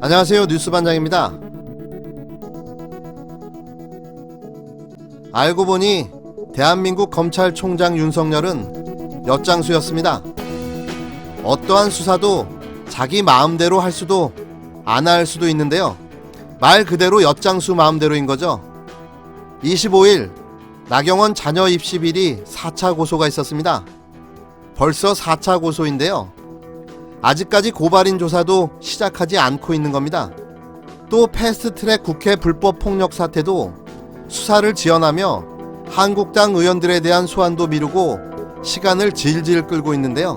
안녕하세요, 뉴스반장입니다. 알고 보니 대한민국 검찰총장 윤석열은 엿장수였습니다. 어떠한 수사도 자기 마음대로 할 수도 안 할 수도 있는데요, 말 그대로 엿장수 마음대로인 거죠. 25일 나경원 자녀 입시 비리 4차 고소가 있었습니다. 벌써 4차 고소인데요, 아직까지 고발인 조사도 시작하지 않고 있는 겁니다. 또 패스트트랙 국회 불법 폭력 사태도 수사를 지연하며 한국당 의원들에 대한 소환도 미루고 시간을 질질 끌고 있는데요.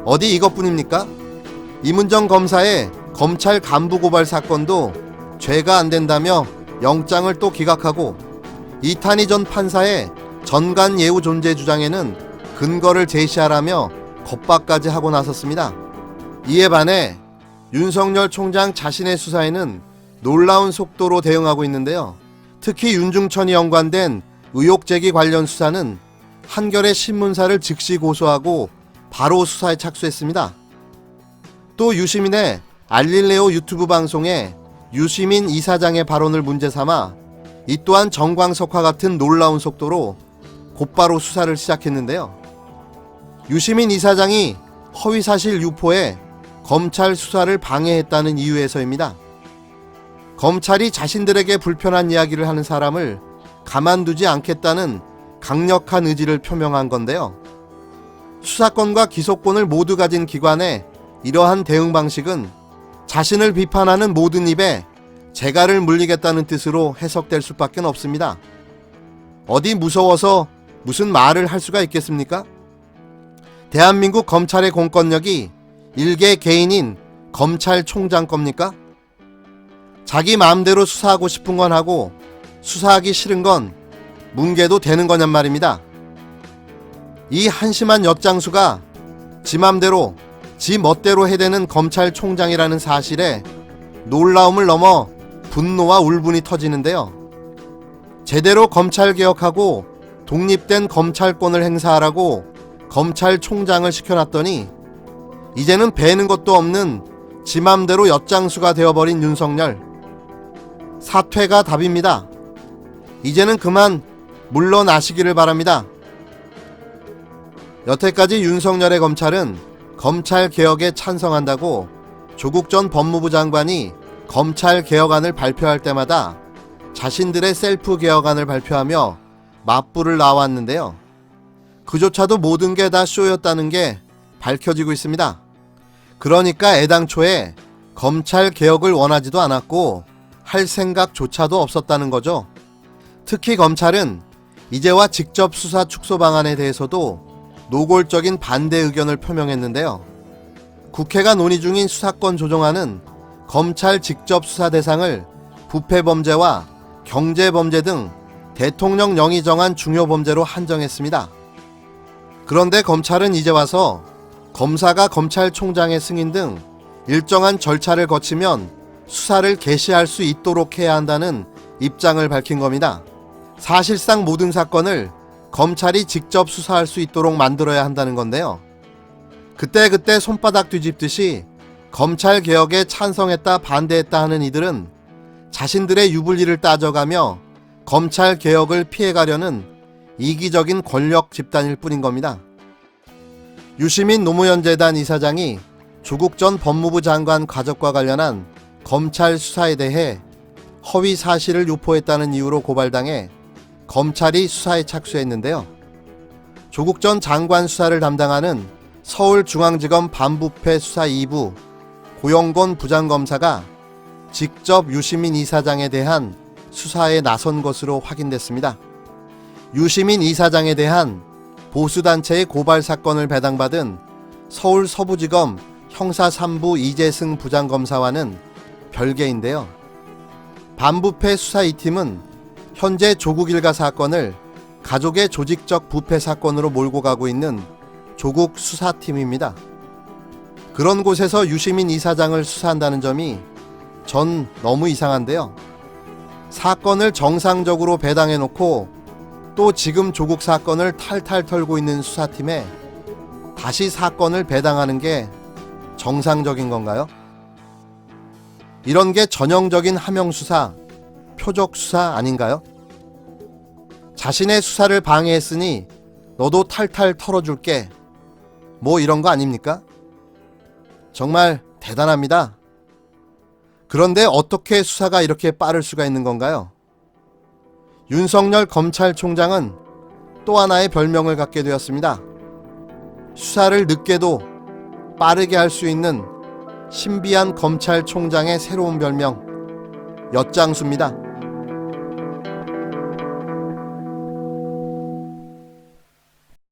어디 이것뿐입니까? 이문정 검사의 검찰 간부 고발 사건도 죄가 안 된다며 영장을 또 기각하고, 이탄희 전 판사의 전관 예우 존재 주장에는 근거를 제시하라며 겁박까지 하고 나섰습니다. 이에 반해 윤석열 총장 자신의 수사에는 놀라운 속도로 대응하고 있는데요, 특히 윤중천이 연관된 의혹 제기 관련 수사는 한겨레 신문사를 즉시 고소하고 바로 수사에 착수했습니다. 또 유시민의 알릴레오 유튜브 방송에 유시민 이사장의 발언을 문제 삼아 이 또한 정광석과 같은 놀라운 속도로 곧바로 수사를 시작했는데요, 유시민 이사장이 허위사실 유포에 검찰 수사를 방해했다는 이유에서입니다. 검찰이 자신들에게 불편한 이야기를 하는 사람을 가만두지 않겠다는 강력한 의지를 표명한 건데요, 수사권과 기소권을 모두 가진 기관의 이러한 대응 방식은 자신을 비판하는 모든 입에 재갈을 물리겠다는 뜻으로 해석될 수밖에 없습니다. 어디 무서워서 무슨 말을 할 수가 있겠습니까? 대한민국 검찰의 공권력이 일개 개인인 검찰총장 겁니까? 자기 마음대로 수사하고 싶은 건 하고 수사하기 싫은 건 뭉개도 되는 거냔 말입니다. 이 한심한 엿장수가 지 맘대로 지 멋대로 해대는 검찰총장이라는 사실에 놀라움을 넘어 분노와 울분이 터지는데요, 제대로 검찰개혁하고 독립된 검찰권을 행사하라고 검찰총장을 시켜놨더니 이제는 배는 것도 없는 지 맘대로 엿장수가 되어버린 윤석열. 사퇴가 답입니다. 이제는 그만 물러나시기를 바랍니다. 여태까지 윤석열의 검찰은 검찰개혁에 찬성한다고 조국 전 법무부 장관이 검찰개혁안을 발표할 때마다 자신들의 셀프 개혁안을 발표하며 맞불을 놔왔는데요, 그조차도 모든 게 다 쇼였다는 게 밝혀지고 있습니다. 그러니까 애당초에 검찰개혁을 원하지도 않았고 할 생각조차도 없었다는 거죠. 특히 검찰은 이제와 직접 수사 축소 방안에 대해서도 노골적인 반대 의견을 표명했는데요, 국회가 논의 중인 수사권 조정안은 검찰 직접 수사 대상을 부패범죄와 경제범죄 등 대통령령이 정한 중요 범죄로 한정했습니다. 그런데 검찰은 이제 와서 검사가 검찰총장의 승인 등 일정한 절차를 거치면 수사를 개시할 수 있도록 해야 한다는 입장을 밝힌 겁니다. 사실상 모든 사건을 검찰이 직접 수사할 수 있도록 만들어야 한다는 건데요, 그때그때 손바닥 뒤집듯이 검찰개혁에 찬성했다 반대했다 하는 이들은 자신들의 유불리를 따져가며 검찰개혁을 피해가려는 이기적인 권력 집단일 뿐인 겁니다. 유시민 노무현재단 이사장이 조국 전 법무부 장관 가족과 관련한 검찰 수사에 대해 허위 사실을 유포했다는 이유로 고발당해 검찰이 수사에 착수했는데요, 조국 전 장관 수사를 담당하는 서울중앙지검 반부패 수사 2부 고영곤 부장검사가 직접 유시민 이사장에 대한 수사에 나선 것으로 확인됐습니다. 유시민 이사장에 대한 보수단체의 고발 사건을 배당받은 서울 서부지검 형사 3부 이재승 부장검사와는 별개인데요, 반부패 수사 2팀은 현재 조국 일가 사건을 가족의 조직적 부패 사건으로 몰고 가고 있는 조국 수사팀입니다. 그런 곳에서 유시민 이사장을 수사한다는 점이 전 너무 이상한데요, 사건을 정상적으로 배당해놓고 또 지금 조국 사건을 탈탈 털고 있는 수사팀에 다시 사건을 배당하는 게 정상적인 건가요? 이런 게 전형적인 하명 수사, 표적 수사 아닌가요? 자신의 수사를 방해했으니 너도 탈탈 털어줄게. 뭐 이런 거 아닙니까? 정말 대단합니다. 그런데 어떻게 수사가 이렇게 빠를 수가 있는 건가요? 윤석열 검찰총장은 또 하나의 별명을 갖게 되었습니다. 수사를 늦게도 빠르게 할 수 있는 신비한 검찰총장의 새로운 별명, 엿장수입니다.